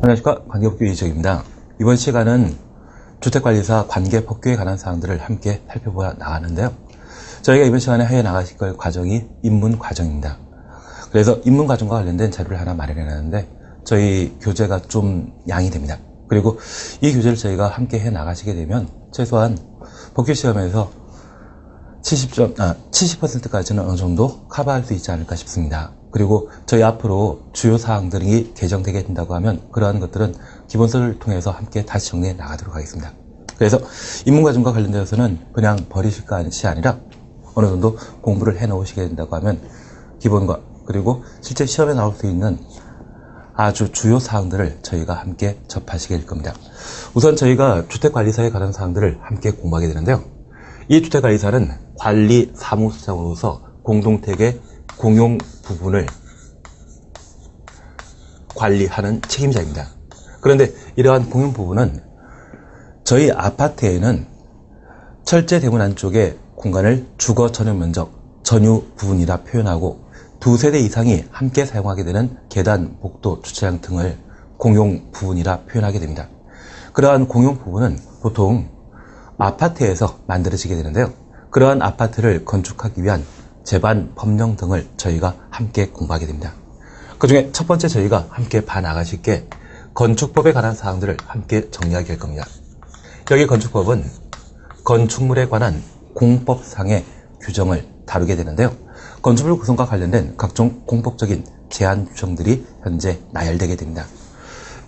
안녕하십니까. 관계법규 이재욱입니다. 이번 시간은 주택관리사 관계법규에 관한 사항들을 함께 살펴보아 나가는데요. 저희가 이번 시간에 하여 나가실 과정이 입문과정입니다. 그래서 입문과정과 관련된 자료를 하나 마련해놨는데 저희 교재가 좀 양이 됩니다. 그리고 이 교재를 저희가 함께 해 나가시게 되면 최소한 법규 시험에서 70%까지는 어느 정도 커버할 수 있지 않을까 싶습니다. 그리고 저희 앞으로 주요 사항들이 개정되게 된다고 하면 그러한 것들은 기본서를 통해서 함께 다시 정리해 나가도록 하겠습니다. 그래서 입문과정과 관련되어서는 그냥 버리실 것이 아니라 어느 정도 공부를 해 놓으시게 된다고 하면 기본과 그리고 실제 시험에 나올 수 있는 아주 주요 사항들을 저희가 함께 접하시게 될 겁니다. 우선 저희가 주택관리사에 관한 사항들을 함께 공부하게 되는데요. 이 주택관리사는 관리 사무소장으로서 공동택의 공용 부분을 관리하는 책임자입니다. 그런데 이러한 공용 부분은 저희 아파트에는 철제 대문 안쪽의 공간을 주거 전용 면적, 전유 부분이라 표현하고 두세대 이상이 함께 사용하게 되는 계단, 복도, 주차장 등을 공용 부분이라 표현하게 됩니다. 그러한 공용 부분은 보통 아파트에서 만들어지게 되는데요. 그러한 아파트를 건축하기 위한 제반, 법령 등을 저희가 함께 공부하게 됩니다. 그 중에 첫 번째 저희가 함께 봐나가실 게 건축법에 관한 사항들을 함께 정리하게 될 겁니다. 여기 건축법은 건축물에 관한 공법상의 규정을 다루게 되는데요. 건축물 구성과 관련된 각종 공법적인 제한 규정들이 현재 나열되게 됩니다.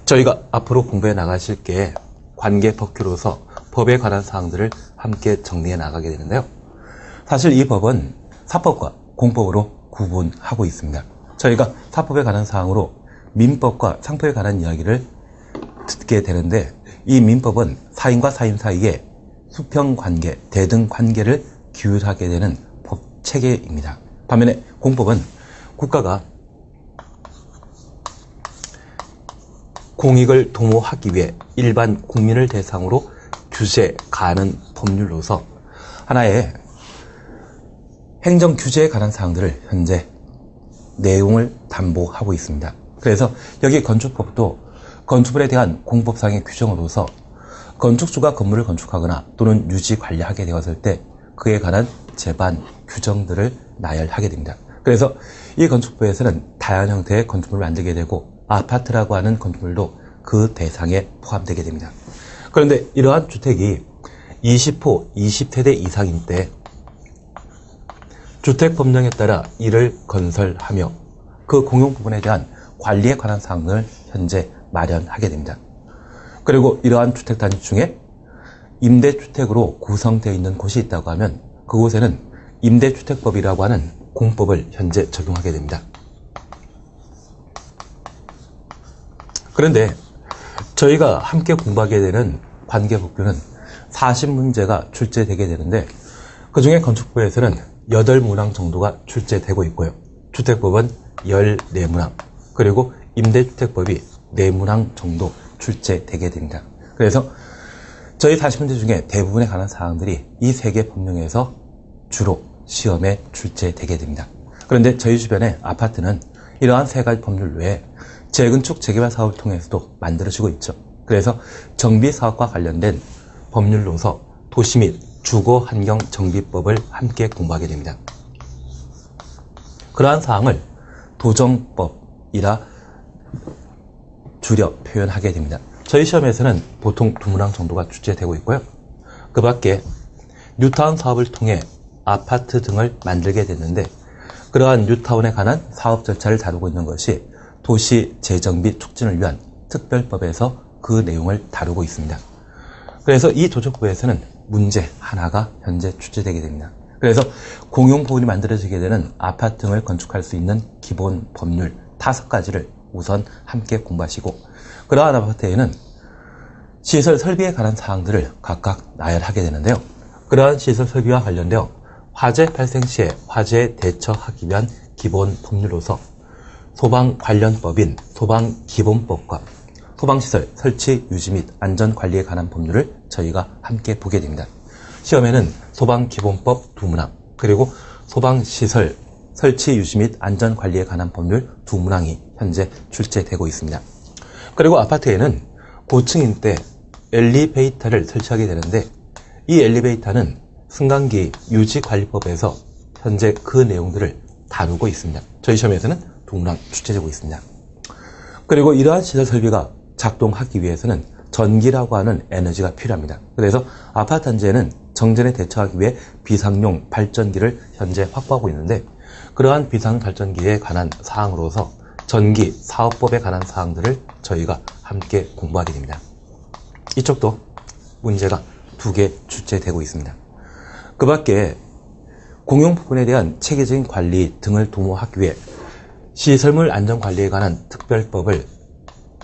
저희가 앞으로 공부해 나가실 게 관계법규로서 법에 관한 사항들을 함께 정리해 나가게 되는데요. 사실 이 법은 사법과 공법으로 구분하고 있습니다. 저희가 사법에 관한 사항으로 민법과 상법에 관한 이야기를 듣게 되는데 이 민법은 사인과 사인 사이에 수평관계, 대등관계를 규율하게 되는 법체계입니다. 반면에 공법은 국가가 공익을 도모하기 위해 일반 국민을 대상으로 규제하는 법률로서 하나의 행정 규제에 관한 사항들을 현재 내용을 담보하고 있습니다. 그래서 여기 건축법도 건축물에 대한 공법상의 규정으로서 건축주가 건물을 건축하거나 또는 유지 관리하게 되었을 때 그에 관한 제반 규정들을 나열하게 됩니다. 그래서 이 건축법에서는 다양한 형태의 건축물을 만들게 되고 아파트라고 하는 건축물도 그 대상에 포함되게 됩니다. 그런데 이러한 주택이 20호, 20세대 이상인 때 주택법령에 따라 이를 건설하며 그 공용 부분에 대한 관리에 관한 사항을 현재 마련하게 됩니다. 그리고 이러한 주택 단지 중에 임대주택으로 구성되어 있는 곳이 있다고 하면 그곳에는 임대주택법이라고 하는 공법을 현재 적용하게 됩니다. 그런데 저희가 함께 공부하게 되는 관계법규는 40문제가 출제되게 되는데 그 중에 건축법에서는 8문항 정도가 출제되고 있고요. 주택법은 14문항, 그리고 임대주택법이 4문항 정도 출제되게 됩니다. 그래서 저희 40문제 중에 대부분에 관한 사항들이 이 3개 법령에서 주로 시험에 출제되게 됩니다. 그런데 저희 주변의 아파트는 이러한 3가지 법률 외에 재건축, 재개발 사업을 통해서도 만들어지고 있죠. 그래서 정비사업과 관련된 법률로서 도시 및 주거환경정비법을 함께 공부하게 됩니다. 그러한 사항을 도정법이라 줄여 표현하게 됩니다. 저희 시험에서는 보통 2문항 정도가 출제되고 있고요. 그 밖에 뉴타운 사업을 통해 아파트 등을 만들게 됐는데 그러한 뉴타운에 관한 사업 절차를 다루고 있는 것이 도시 재정 및 촉진을 위한 특별법에서 그 내용을 다루고 있습니다. 그래서 이 도정법에서는 문제 하나가 현재 출제되게 됩니다. 그래서 공용 부분이 만들어지게 되는 아파트 등을 건축할 수 있는 기본 법률 5가지를 우선 함께 공부하시고 그러한 아파트에는 시설 설비에 관한 사항들을 각각 나열하게 되는데요. 그러한 시설 설비와 관련되어 화재 발생 시에 화재에 대처하기 위한 기본 법률로서 소방 관련법인 소방기본법과 소방시설 설치, 유지 및 안전관리에 관한 법률을 저희가 함께 보게 됩니다. 시험에는 소방기본법 2문항, 그리고 소방시설 설치, 유지 및 안전관리에 관한 법률 2문항이 현재 출제되고 있습니다. 그리고 아파트에는 고층인 때 엘리베이터를 설치하게 되는데 이 엘리베이터는 승강기 유지관리법에서 현재 그 내용들을 다루고 있습니다. 저희 시험에서는 동그랑 출제되고 있습니다. 그리고 이러한 시설 설비가 작동하기 위해서는 전기라고 하는 에너지가 필요합니다. 그래서 아파트 단지에는 정전에 대처하기 위해 비상용 발전기를 현재 확보하고 있는데 그러한 비상 발전기에 관한 사항으로서 전기 사업법에 관한 사항들을 저희가 함께 공부하게 됩니다. 이쪽도 문제가 2개 출제되고 있습니다. 그 밖에 공용 부분에 대한 체계적인 관리 등을 도모하기 위해 시설물 안전관리에 관한 특별법을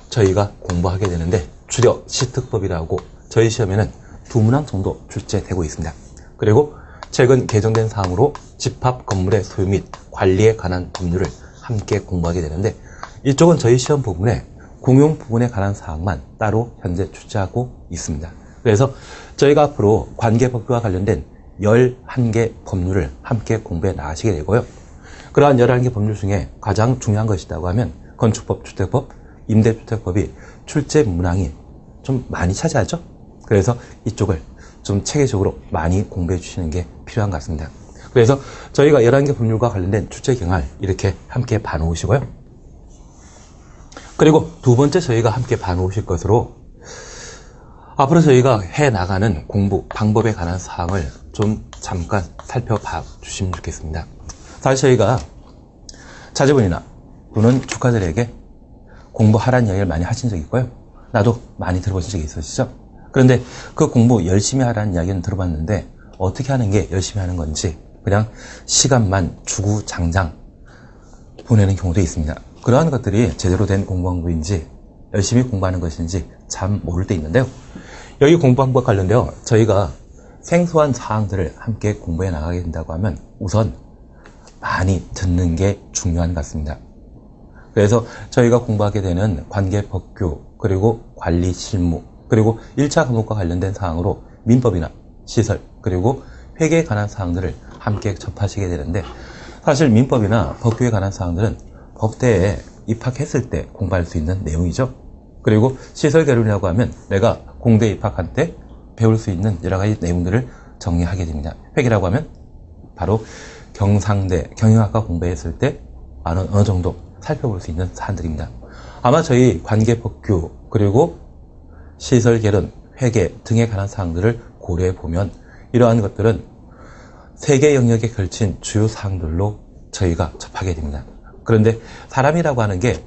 저희가 공부하게 되는데 줄여 시특법이라고 저희 시험에는 2문항 정도 출제되고 있습니다. 그리고 최근 개정된 사항으로 집합 건물의 소유 및 관리에 관한 법률을 함께 공부하게 되는데 이쪽은 저희 시험 부분에 공용 부분에 관한 사항만 따로 현재 출제하고 있습니다. 그래서 저희가 앞으로 관계법규와 관련된 11개 법률을 함께 공부해 나가시게 되고요. 그러한 11개 법률 중에 가장 중요한 것이 있다고 하면 건축법, 주택법, 임대주택법이 출제 문항이 좀 많이 차지하죠. 그래서 이쪽을 좀 체계적으로 많이 공부해 주시는 게 필요한 것 같습니다. 그래서 저희가 11개 법률과 관련된 출제 경향을 이렇게 함께 봐놓으시고요. 그리고 두 번째 저희가 함께 봐놓으실 것으로 앞으로 저희가 해나가는 공부 방법에 관한 사항을 좀 잠깐 살펴봐 주시면 좋겠습니다. 사실 저희가 자제분이나 또는 조카들에게 공부하라는 이야기를 많이 하신 적이 있고요. 나도 많이 들어보신 적이 있으시죠? 그런데 그 공부 열심히 하라는 이야기는 들어봤는데 어떻게 하는 게 열심히 하는 건지 그냥 시간만 주구장창 보내는 경우도 있습니다. 그러한 것들이 제대로 된 공부 방법인지 열심히 공부하는 것인지 참 모를 때 있는데요. 여기 공부 방법과 관련되어 저희가 생소한 사항들을 함께 공부해 나가게 된다고 하면 우선 많이 듣는 게 중요한 것 같습니다. 그래서 저희가 공부하게 되는 관계법규 그리고 관리 실무 그리고 1차 과목과 관련된 사항으로 민법이나 시설 그리고 회계에 관한 사항들을 함께 접하시게 되는데 사실 민법이나 법규에 관한 사항들은 법대에 입학했을 때 공부할 수 있는 내용이죠. 그리고 시설 개론이라고 하면 내가 공대에 입학한 때 배울 수 있는 여러 가지 내용들을 정리하게 됩니다. 회계라고 하면 바로 경상대 경영학과 공부했을 때 어느 정도 살펴볼 수 있는 사안들입니다. 아마 저희 관계법규 그리고 시설 개론, 회계 등에 관한 사항들을 고려해 보면 이러한 것들은 3개 영역에 걸친 주요 사항들로 저희가 접하게 됩니다. 그런데 사람이라고 하는 게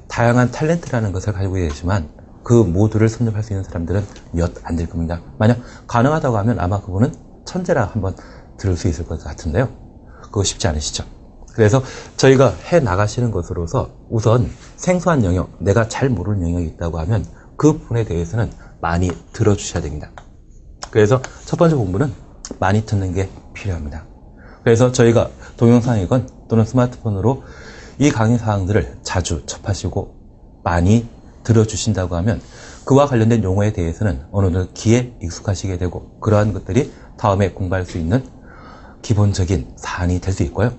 다양한 탤런트라는 것을 가지고 계시지만 그 모두를 섭렵할 수 있는 사람들은 몇 안 될 겁니다. 만약 가능하다고 하면 아마 그분은 천재라 한번 들을 수 있을 것 같은데요. 그거 쉽지 않으시죠? 그래서 저희가 해 나가시는 것으로서 우선 생소한 영역, 내가 잘 모르는 영역이 있다고 하면 그 부분에 대해서는 많이 들어주셔야 됩니다. 그래서 첫 번째 공부는 많이 듣는 게 필요합니다. 그래서 저희가 동영상이건 또는 스마트폰으로 이 강의 사항들을 자주 접하시고 많이 들어주신다고 하면 그와 관련된 용어에 대해서는 어느 정도 귀에 익숙하시게 되고 그러한 것들이 다음에 공부할 수 있는 기본적인 사안이 될 수 있고요.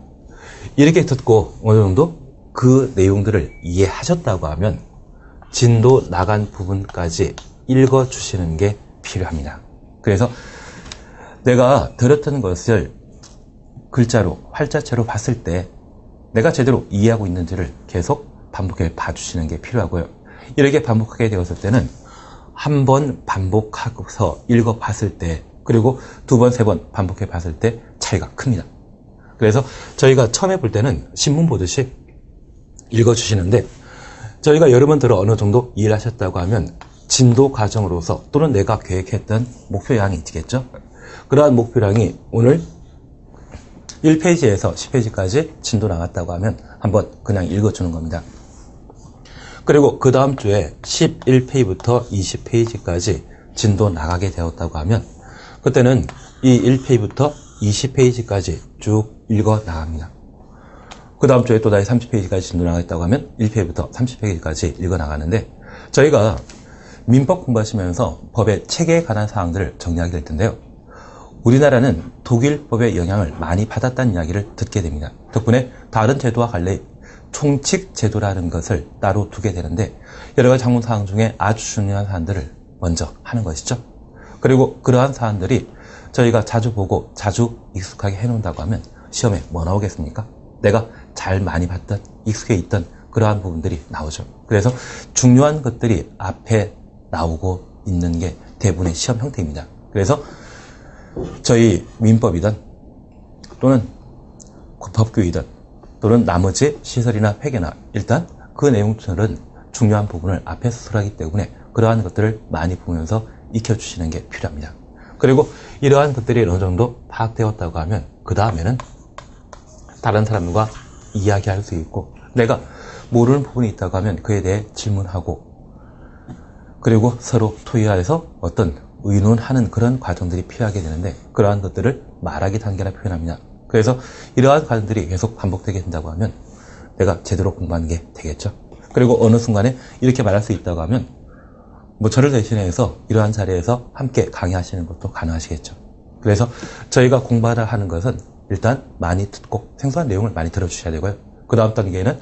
이렇게 듣고 어느 정도 그 내용들을 이해하셨다고 하면 진도 나간 부분까지 읽어주시는 게 필요합니다. 그래서 내가 들었던 것을 글자로, 활자체로 봤을 때 내가 제대로 이해하고 있는지를 계속 반복해 봐주시는 게 필요하고요. 이렇게 반복하게 되었을 때는 한 번 반복하고서 읽어봤을 때 그리고 2번, 3번 반복해 봤을 때 차이가 큽니다. 그래서 저희가 처음에 볼 때는 신문 보듯이 읽어주시는데 저희가 여러 번 들어 어느 정도 이해를 하셨다고 하면 진도 과정으로서 또는 내가 계획했던 목표량이 있겠죠. 그러한 목표량이 오늘 1페이지에서 10페이지까지 진도 나갔다고 하면 한번 그냥 읽어주는 겁니다. 그리고 그 다음 주에 11페이지부터 20페이지까지 진도 나가게 되었다고 하면 그때는 이 1페이지부터 20페이지까지 쭉 읽어 나갑니다. 그 다음 주에 또 다시 30페이지까지 진도 나가겠다고 하면 1페이지부터 30페이지까지 읽어 나가는데 저희가 민법 공부하시면서 법의 체계에 관한 사항들을 정리하게 될 텐데요. 우리나라는 독일법의 영향을 많이 받았다는 이야기를 듣게 됩니다. 덕분에 다른 제도와 달리 총칙 제도라는 것을 따로 두게 되는데 여러 가지 작문 사항 중에 아주 중요한 사안들을 먼저 하는 것이죠. 그리고 그러한 사안들이 저희가 자주 보고 자주 익숙하게 해놓는다고 하면 시험에 뭐 나오겠습니까? 내가 잘 많이 봤던, 익숙해 있던 그러한 부분들이 나오죠. 그래서 중요한 것들이 앞에 나오고 있는 게 대부분의 시험 형태입니다. 그래서 저희 민법이든 또는 법규이든 또는 나머지 시설이나 회계나 일단 그 내용들은 중요한 부분을 앞에 수술하기 때문에 그러한 것들을 많이 보면서 익혀주시는 게 필요합니다. 그리고 이러한 것들이 어느 정도 파악되었다고 하면 그 다음에는 다른 사람과 이야기할 수 있고 내가 모르는 부분이 있다고 하면 그에 대해 질문하고 그리고 서로 토의하여서 어떤 의논하는 그런 과정들이 필요하게 되는데 그러한 것들을 말하기 단계라 표현합니다. 그래서 이러한 과정들이 계속 반복되게 된다고 하면 내가 제대로 공부하는 게 되겠죠. 그리고 어느 순간에 이렇게 말할 수 있다고 하면 뭐 저를 대신해서 이러한 자리에서 함께 강의하시는 것도 가능하시겠죠. 그래서 저희가 공부하라 하는 것은 일단 많이 듣고 생소한 내용을 많이 들어주셔야 되고요. 그 다음 단계는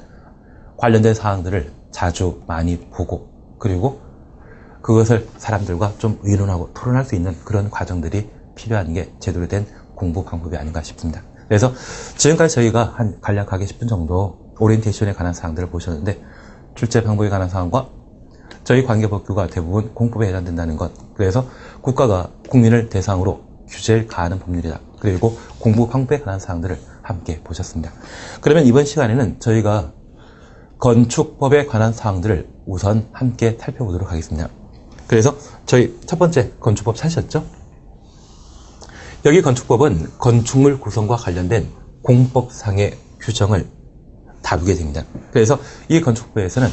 관련된 사항들을 자주 많이 보고 그리고 그것을 사람들과 좀 의논하고 토론할 수 있는 그런 과정들이 필요한 게 제대로 된 공부 방법이 아닌가 싶습니다. 그래서 지금까지 저희가 한 간략하게 10분 정도 오리엔테이션에 관한 사항들을 보셨는데 출제 방법에 관한 사항과 저희 관계법규가 대부분 공법에 해당된다는 것, 그래서 국가가 국민을 대상으로 규제를 가하는 법률이다. 그리고 공부 방법에 관한 사항들을 함께 보셨습니다. 그러면 이번 시간에는 저희가 건축법에 관한 사항들을 우선 함께 살펴보도록 하겠습니다. 그래서 저희 첫 번째 건축법 찾으셨죠? 여기 건축법은 건축물 구성과 관련된 공법상의 규정을 다루게 됩니다. 그래서 이 건축법에서는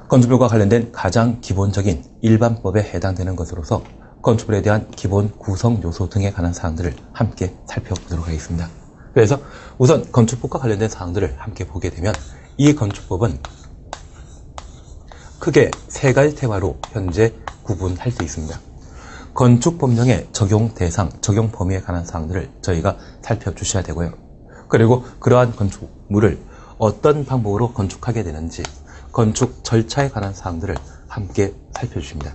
건축물과 관련된 가장 기본적인 일반법에 해당되는 것으로서 건축물에 대한 기본 구성 요소 등에 관한 사항들을 함께 살펴보도록 하겠습니다. 그래서 우선 건축법과 관련된 사항들을 함께 보게 되면 이 건축법은 크게 세 가지 테마로 현재 구분할 수 있습니다. 건축법령의 적용 대상, 적용 범위에 관한 사항들을 저희가 살펴주셔야 되고요. 그리고 그러한 건축물을 어떤 방법으로 건축하게 되는지 건축 절차에 관한 사항들을 함께 살펴주십니다.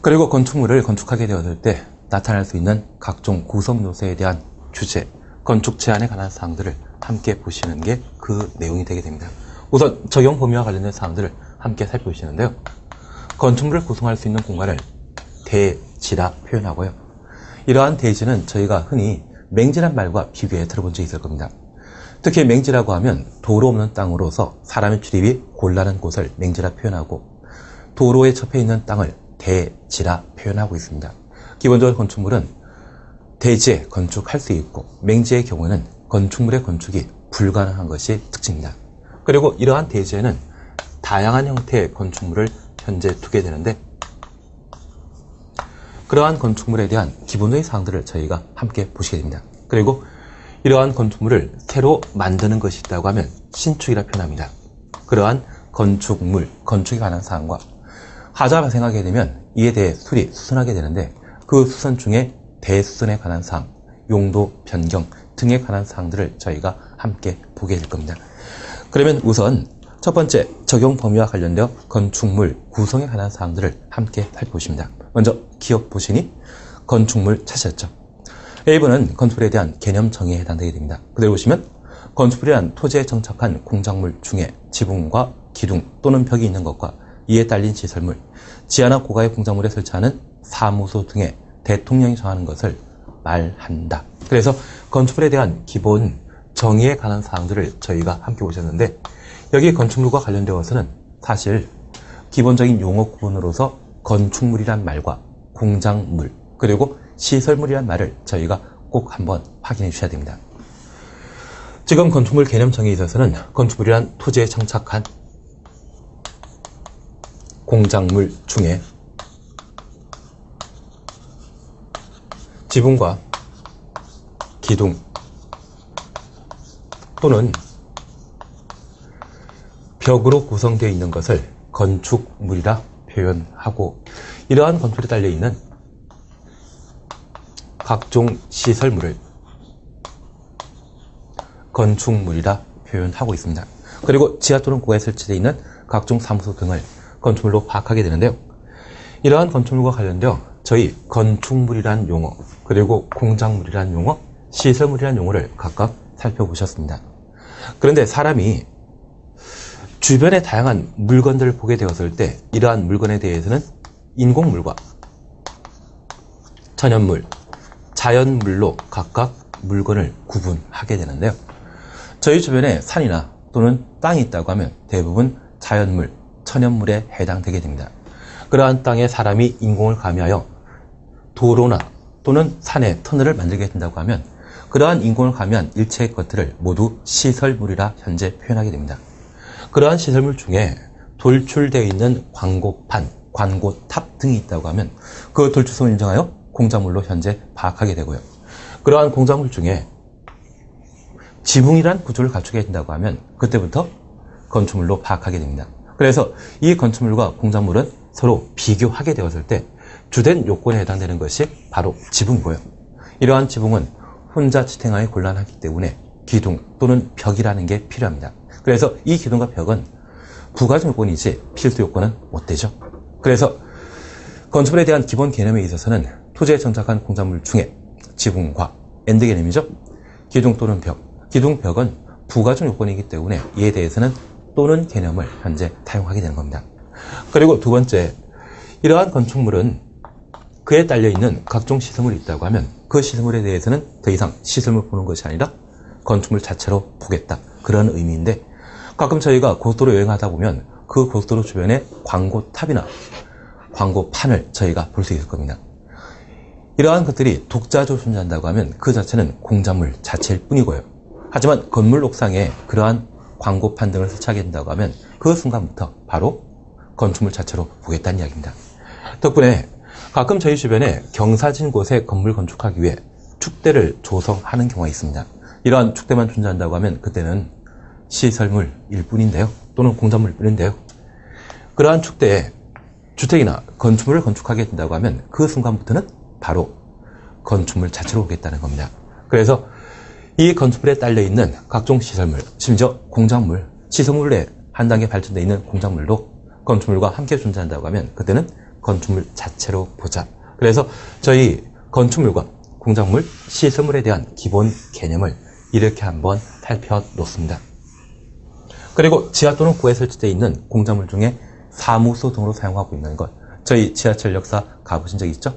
그리고 건축물을 건축하게 되었을 때 나타날 수 있는 각종 구성 요소에 대한 규제, 건축 제한에 관한 사항들을 함께 보시는 게 그 내용이 되게 됩니다. 우선 적용 범위와 관련된 사항들을 함께 살펴보시는데요. 건축물을 구성할 수 있는 공간을 대지라 표현하고요. 이러한 대지는 저희가 흔히 맹지란 말과 비교해 들어본 적이 있을 겁니다. 특히 맹지라고 하면 도로 없는 땅으로서 사람의 출입이 곤란한 곳을 맹지라 표현하고 도로에 접해 있는 땅을 대지라 표현하고 있습니다. 기본적으로 건축물은 대지에 건축할 수 있고 맹지의 경우는 건축물의 건축이 불가능한 것이 특징입니다. 그리고 이러한 대지에는 다양한 형태의 건축물을 현재 두게 되는데 그러한 건축물에 대한 기본적인 사항들을 저희가 함께 보시게 됩니다. 그리고 이러한 건축물을 새로 만드는 것이 있다고 하면 신축이라 표현합니다. 그러한 건축물, 건축에 관한 사항과 하자가 발생하게 되면 이에 대해 수선하게 되는데 그 수선 중에 대수선에 관한 사항, 용도 변경 등에 관한 사항들을 저희가 함께 보게 될 겁니다. 그러면 우선 첫 번째 적용 범위와 관련되어 건축물 구성에 관한 사항들을 함께 살펴보십니다. 먼저 기억 보시니 건축물 찾으셨죠? A번은 건축물에 대한 개념 정의에 해당되게 됩니다. 그대로 보시면 건축물이란 토지에 정착한 공작물 중에 지붕과 기둥 또는 벽이 있는 것과 이에 딸린 시설물, 지하나 고가의 공작물에 설치하는 사무소 등의 대통령이 정하는 것을 말한다. 그래서 건축물에 대한 기본 정의에 관한 사항들을 저희가 함께 보셨는데 여기 건축물과 관련되어서는 사실 기본적인 용어 구분으로서 건축물이란 말과 공작물 그리고 시설물이란 말을 저희가 꼭 한번 확인해 주셔야 됩니다. 지금 건축물 개념 정의에 있어서는 건축물이란 토지에 정착한 공작물 중에 지붕과 기둥 또는 벽으로 구성되어 있는 것을 건축물이라 표현하고 이러한 건축물에 달려있는 각종 시설물을 건축물이라 표현하고 있습니다. 그리고 지하 또는 고가에 설치되어 있는 각종 사무소 등을 건축물로 파악하게 되는데요. 이러한 건축물과 관련되어 저희 건축물이란 용어, 그리고 공작물이란 용어, 시설물이란 용어를 각각 살펴보셨습니다. 그런데 사람이 주변의 다양한 물건들을 보게 되었을 때 이러한 물건에 대해서는 인공물과 천연물, 자연물로 각각 물건을 구분하게 되는데요. 저희 주변에 산이나 또는 땅이 있다고 하면 대부분 자연물, 천연물에 해당되게 됩니다. 그러한 땅에 사람이 인공을 가미하여 도로나 또는 산에 터널을 만들게 된다고 하면 그러한 인공을 가미한 일체의 것들을 모두 시설물이라 현재 표현하게 됩니다. 그러한 시설물 중에 돌출되어 있는 광고판, 광고탑 등이 있다고 하면 그 돌출성을 인정하여 공작물로 현재 파악하게 되고요. 그러한 공작물 중에 지붕이란 구조를 갖추게 된다고 하면 그때부터 건축물로 파악하게 됩니다. 그래서 이 건축물과 공작물은 서로 비교하게 되었을 때 주된 요건에 해당되는 것이 바로 지붕이고요. 이러한 지붕은 혼자 지탱하기 곤란하기 때문에 기둥 또는 벽이라는 게 필요합니다. 그래서 이 기둥과 벽은 부가적 요건이지 필수 요건은 못 되죠. 그래서 건축물에 대한 기본 개념에 있어서는 토지에 정착한 공작물 중에 지붕과 엔드 개념이죠. 기둥 또는 벽. 기둥, 벽은 부가적 요건이기 때문에 이에 대해서는 또는 개념을 현재 사용하게 되는 겁니다. 그리고 두 번째, 이러한 건축물은 그에 딸려있는 각종 시설물이 있다고 하면 그 시설물에 대해서는 더 이상 시설물 보는 것이 아니라 건축물 자체로 보겠다. 그런 의미인데 가끔 저희가 고속도로 여행하다 보면 그 고속도로 주변에 광고탑이나 광고판을 저희가 볼 수 있을 겁니다. 이러한 것들이 독자적으로 존재한다고 하면 그 자체는 공작물 자체일 뿐이고요. 하지만 건물 옥상에 그러한 광고판 등을 설치하게 된다고 하면 그 순간부터 바로 건축물 자체로 보겠다는 이야기입니다. 덕분에 가끔 저희 주변에 경사진 곳에 건물 건축하기 위해 축대를 조성하는 경우가 있습니다. 이러한 축대만 존재한다고 하면 그때는 시설물일 뿐인데요. 또는 공작물일 뿐인데요. 그러한 축대에 주택이나 건축물을 건축하게 된다고 하면 그 순간부터는 바로 건축물 자체로 오겠다는 겁니다. 그래서 이 건축물에 딸려있는 각종 시설물, 심지어 공작물, 시설물에 한 단계 발전되어 있는 공작물도 건축물과 함께 존재한다고 하면 그때는 건축물 자체로 보자. 그래서 저희 건축물과 공작물, 시설물에 대한 기본 개념을 이렇게 한번 살펴놓습니다. 그리고 지하 또는 고에 설치되어 있는 공작물 중에 사무소 등으로 사용하고 있는 것, 저희 지하철 역사 가보신 적 있죠?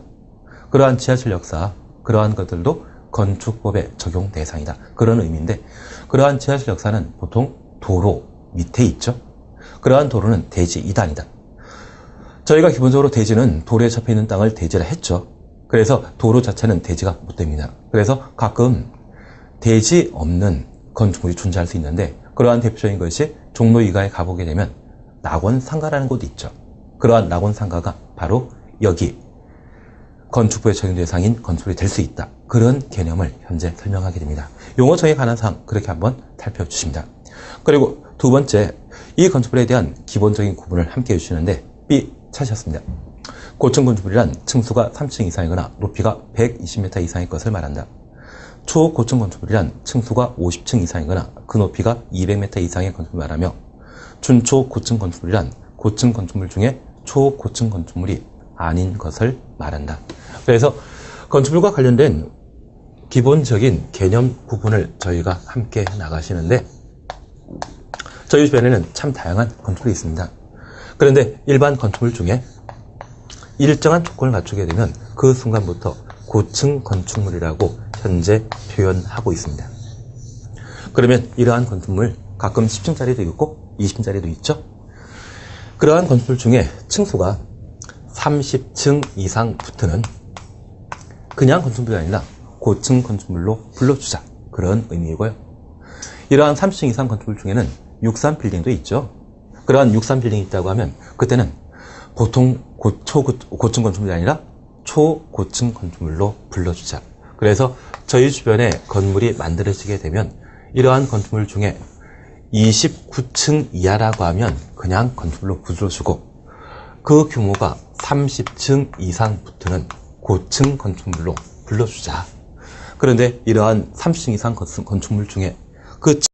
그러한 지하철 역사, 그러한 것들도 건축법의 적용 대상이다. 그런 의미인데 그러한 지하철 역사는 보통 도로 밑에 있죠. 그러한 도로는 대지 2단이다. 저희가 기본적으로 대지는 도로에 접해 있는 땅을 대지라 했죠. 그래서 도로 자체는 대지가 못 됩니다. 그래서 가끔 대지 없는 건축물이 존재할 수 있는데 그러한 대표적인 것이 종로 이가에 가보게 되면 낙원상가라는 곳이 있죠. 그러한 낙원상가가 바로 여기 건축부의 적용 대상인 건축물이 될 수 있다. 그런 개념을 현재 설명하게 됩니다. 용어 정의에 관한 사항 그렇게 한번 살펴주십니다. 그리고 두 번째, 이 건축물에 대한 기본적인 구분을 함께 해주시는데 B 찾으셨습니다. 고층 건축물이란 층수가 3층 이상이거나 높이가 120m 이상의 것을 말한다. 초고층 건축물이란 층수가 50층 이상이거나 그 높이가 200m 이상의 건축물을 말하며 준초고층 건축물이란 고층 건축물 중에 초고층 건축물이 아닌 것을 말한다. 그래서 건축물과 관련된 기본적인 개념 구분을 저희가 함께 나가시는데 저희 주변에는 참 다양한 건축물이 있습니다. 그런데 일반 건축물 중에 일정한 조건을 갖추게 되면 그 순간부터 고층 건축물이라고 현재 표현하고 있습니다. 그러면 이러한 건축물 가끔 10층짜리도 있고 20층짜리도 있죠. 그러한 건축물 중에 층수가 30층 이상 붙는 그냥 건축물이 아니라 고층 건축물로 불러주자. 그런 의미이고요. 이러한 30층 이상 건축물 중에는 63빌딩도 있죠. 그러한 63빌딩이 있다고 하면 그때는 보통 고층 건축물이 아니라 초고층 건축물로 불러주자. 그래서 저희 주변에 건물이 만들어지게 되면 이러한 건축물 중에 29층 이하라고 하면 그냥 건축물로 불러주고 그 규모가 30층 이상 붙는 고층 건축물로 불러주자. 그런데 이러한 30층 이상 건축물 중에 그